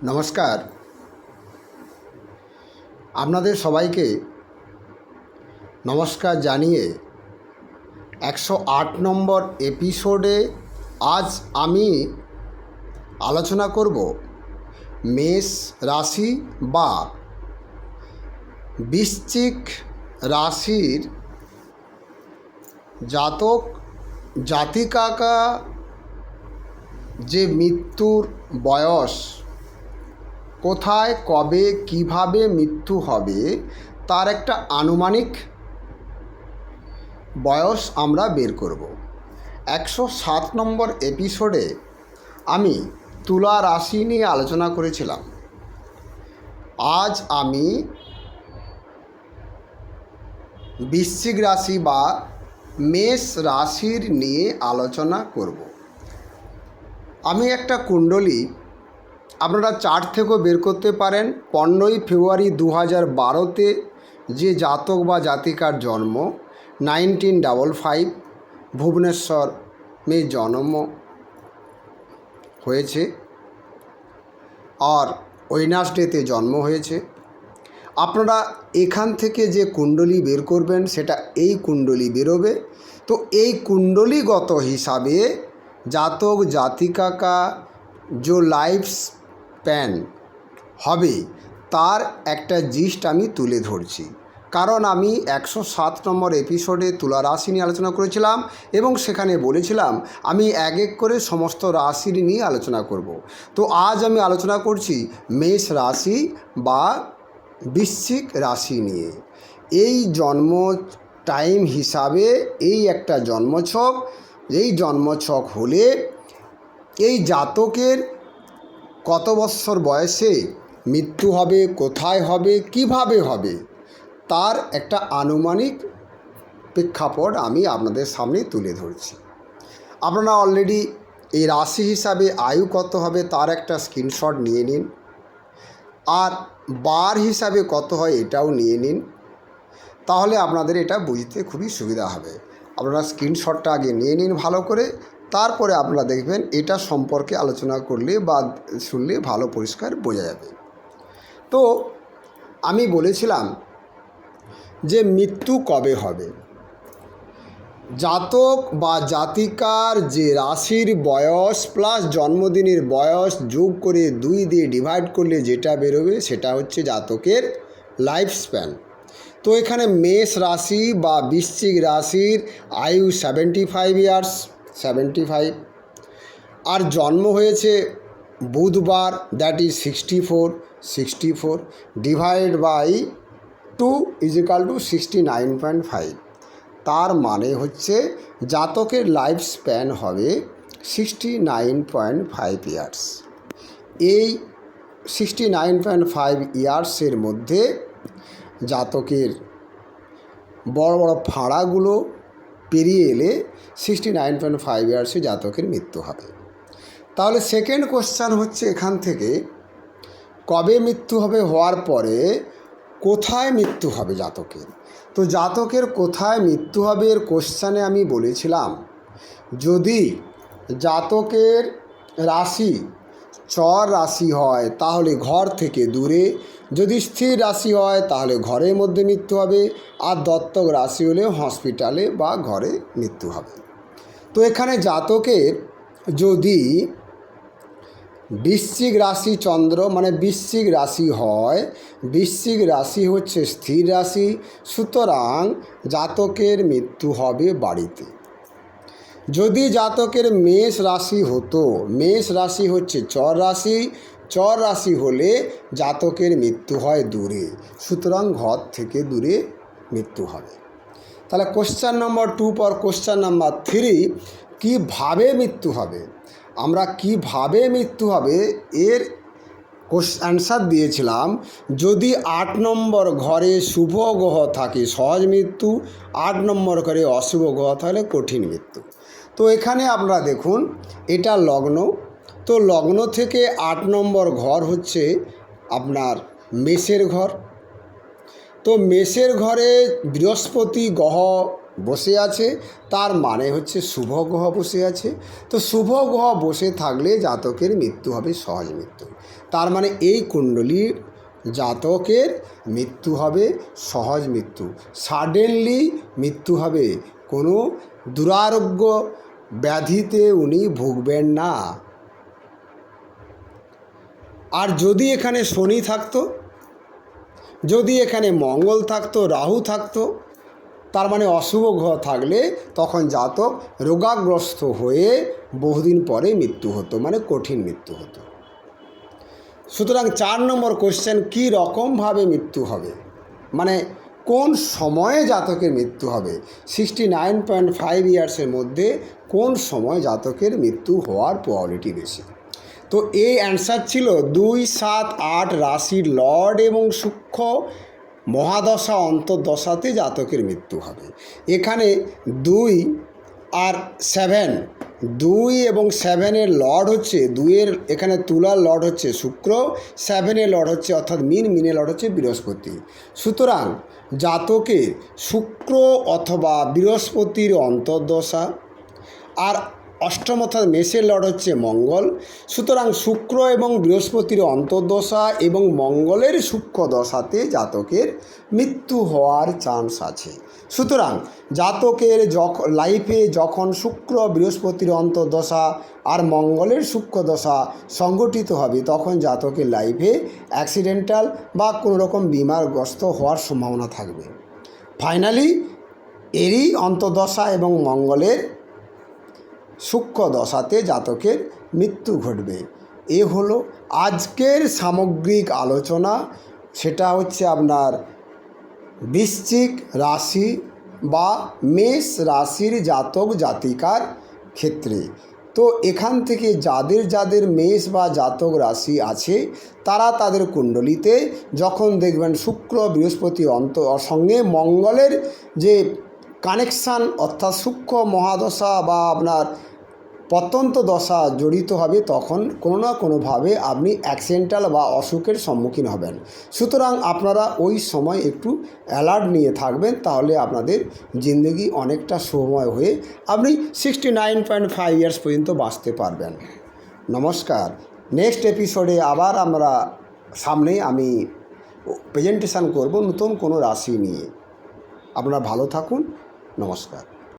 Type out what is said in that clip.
নমস্কার। আপনাদের সবাইকে নমস্কার জানিয়ে 108 নম্বর এপিসোডে আজ আমি আলোচনা করব মেষ রাশি বা বৃশ্চিক রাশির জাতক জাতিকাকা যে মৃত্যুর বয়স, কোথায় কবে কিভাবে মৃত্যু হবে তার একটা আনুমানিক বয়স আমরা বের করব। 107 নম্বর এপিসোডে আমি তুলা রাশি নিয়ে আলোচনা করেছিলাম। আজ আমি বৃশ্চিক রাশি বা মেষ রাশির নিয়ে আলোচনা করব। আমি একটা কুণ্ডলী আপনারা চার্ট থেকেও বের করতে পারেন। 15ই ফেব্রুয়ারি 2012-তে যে জাতক বা জাতিকার জন্ম, 1955 ভুবনেশ্বর মে জন্ম হয়েছে আর ওয়েডনেসডেতে জন্ম হয়েছে। আপনারা এখান থেকে যে কুণ্ডলী বের করবেন সেটা এই কুণ্ডলী বেরোবে। তো এই কুণ্ডলীগত হিসাবে জাতক জাতিকাকা যে লাইফ স্প্যান হবে তার একটা জিস্ট আমি তুলে ধরছি। কারণ আমি 107 নম্বর এপিসোডে তুলা রাশি নিয়ে আলোচনা করেছিলাম এবং সেখানে বলেছিলাম আমি এক এক করে সমস্ত রাশির নিয়ে আলোচনা করব। তো আজ আমি আলোচনা করছি মেষ রাশি বা বৃশ্চিক রাশি নিয়ে। এই জন্ম টাইম হিসাবে এই একটা জন্মছক, এই জন্মছক হলে এই জাতকের কত বৎসর বয়সে মৃত্যু হবে, কোথায় হবে, কিভাবে হবে তার একটা আনুমানিক প্রেক্ষাপট আমি আপনাদের সামনে তুলে ধরছি। আপনারা অলরেডি এই রাশি হিসাবে আয়ু কত হবে তার একটা স্ক্রিনশট নিয়ে নিন, আর বার হিসাবে কত হয় এটাও নিয়ে নিন। তাহলে আপনাদের এটা বুঝতে খুবই সুবিধা হবে। আপনারা স্ক্রিনশটটা আগে নিয়ে নিন ভালো করে, তারপরে আপনারা দেখবেন এটা সম্পর্কে আলোচনা করলে বা শুনলে ভালো পরিষ্কার বোঝা যাবে। তো আমি বলেছিলাম যে মৃত্যু কবে হবে। জাতক বা জাতিকার যে রাশির বয়স প্লাস জন্মদিনের বয়স যোগ করে 2 দিয়ে ডিভাইড করলে যেটা বেরোবে সেটা হচ্ছে জাতকের লাইফ স্প্যান। তো এখানে মেষ রাশি বা বৃশ্চিক রাশির আয়ু 75 ইয়ার্স, 75, আর জন্ম হয়েছে বুধবার, দ্যাট ইজ 64 ডিভাইড বাই 2 = 69.5। তার মানে হচ্ছে জাতকের লাইফ স্প্যান হবে 69.5 ইয়ার্স। এই 69.5 ইয়ার্সের মধ্যে জাতকের বড় বড় ফাঁড়াগুলো পেরিয়ে এলে 69.5 ইয়ার্সে জাতকের মৃত্যু হবে। তাহলে সেকেন্ড কোশ্চেন হচ্ছে এখান থেকে কবে মৃত্যু হবে, হওয়ার পরে কোথায় মৃত্যু হবে জাতকের। তো জাতকের কোথায় মৃত্যু হবে এর কোশ্চেনে আমি বলেছিলাম যদি জাতকের রাশি চর রাশি হয় তাহলে ঘর থেকে দূরে, যদি স্থির রাশি হয় তাহলে ঘরের মধ্যে মৃত্যু হবে, আর দত্তক রাশি হলে হসপিটালে বা ঘরে মৃত্যু হবে। তো এখানে জাতকের যদি বৃশ্চিক রাশি চন্দ্র মানে বৃশ্চিক রাশি হয়, বৃশ্চিক রাশি হচ্ছে স্থির রাশি, সুতরাং জাতকের মৃত্যু হবে বাড়িতে। যদি জাতকের মেষ রাশি হতো, মেষ রাশি হচ্ছে চর রাশি, চর রাশি হলে জাতকের মৃত্যু হয় দূরে, সুতরাং ঘর থেকে দূরে মৃত্যু হবে। তাহলে কোশ্চেন নম্বর 2 পর কোশ্চেন নাম্বার 3 কীভাবে মৃত্যু হবে, আমরা কিভাবে মৃত্যু হবে এর অ্যান্সার দিয়েছিলাম। যদি 8 নম্বর ঘরে শুভ গ্রহ থাকে সহজ মৃত্যু, 8 নম্বর ঘরে অশুভ গ্রহ তাহলে কঠিন মৃত্যু। তো এখানে আপনারা দেখুন এটা লগ্ন, তো লগ্ন থেকে 8 নম্বর ঘর হচ্ছে আপনার মেষের ঘর। তো মেষের ঘরে বৃহস্পতি গ্রহ বসে আছে, তার মানে হচ্ছে শুভ গ্রহ বসে আছে। তো শুভ গ্রহ বসে থাকলে জাতকের মৃত্যু হবে সহজ মৃত্যু। তার মানে এই কুণ্ডলীর জাতকের মৃত্যু হবে সহজ মৃত্যু, সাডেনলি মৃত্যু হবে, কোনো দুরারোগ্য ব্যাধিতে উনি ভুগবেন না। আর যদি এখানে শনি থাকতো, যদি এখানে মঙ্গল থাকতো, রাহু থাকতো, তার মানে অশুভ গ্রহ থাকলে তখন জাতক রোগাগ্রস্ত হয়ে বহুদিন পরে মৃত্যু হতো, মানে কঠিন মৃত্যু হতো। সুতরাং 4 নম্বর কোশ্চেন, কী রকমভাবে মৃত্যু হবে, মানে কোন সময়ে জাতকের মৃত্যু হবে, 69.5 ইয়ার্সের মধ্যে কোন সময় জাতকের মৃত্যু হওয়ার প্রবাবিলিটি বেশি। তো এই অ্যান্সার ছিল 2, 7, 8 রাশির লর্ড এবং সূক্ষ্ম মহাদশা অন্তর্দশাতে জাতকের মৃত্যু হবে। এখানে 2 আর 7, 2 এবং 7-এর লর্ড হচ্ছে, 2-এর এখানে তুলার লর্ড হচ্ছে শুক্র, 7-এর লর্ড হচ্ছে অর্থাৎ মিনের লর্ড হচ্ছে বৃহস্পতি। সুতরাং জাতকের শুক্র অথবা বৃহস্পতির অন্তর্দশা, আর অষ্টম অর্থাৎ মেষের লর্ড হচ্ছে মঙ্গল। সুতরাং শুক্র এবং বৃহস্পতির অন্তর্দশা এবং মঙ্গলের সূক্ষ্ম দশাতে জাতকের মৃত্যু হওয়ার চান্স আছে। সুতরাং জাতকের লাইফে যখন শুক্র বৃহস্পতির অন্তর্দশা আর মঙ্গলের সূক্ষ্ম দশা সংগঠিত হবে, তখন জাতকের লাইফে অ্যাক্সিডেন্টাল বা কোনো রকম বিমারগ্রস্ত হওয়ার সম্ভাবনা থাকবে। ফাইনালি এরই অন্তর্দশা এবং মঙ্গলের সূক্ষ্ম দশাতে জাতকের মৃত্যু ঘটবে। এ হলো আজকের সামগ্রিক আলোচনা। সেটা হচ্ছে আপনার বৃশ্চিক রাশি বা মেষ রাশির জাতক জাতিকার ক্ষেত্রে। তো এখান থেকে যাদের যাদের মেষ বা জাতক রাশি আছে, তারা তাদের কুণ্ডলিতে যখন দেখবেন শুক্র বৃহস্পতি সঙ্গে মঙ্গলের যে কানেকশান অর্থাৎ সূক্ষ্ম মহাদশা বা আপনার পত্যন্ত দশা জড়িত হবে, তখন কোনো না কোনোভাবে আপনি অ্যাক্সিডেন্টাল বা অসুখের সম্মুখীন হবেন। সুতরাং আপনারা ওই সময় একটু অ্যালার্ট নিয়ে থাকবেন, তাহলে আপনাদের জিন্দগি অনেকটা সময় হয়ে আপনি 69.5 ইয়ার্স পর্যন্ত বাঁচতে পারবেন। নমস্কার। নেক্সট এপিসোডে আবার আমরা সামনে আমি প্রেজেন্টেশন করব নতুন কোনো রাশি নিয়ে। আপনারা ভালো থাকুন। নমস্কার।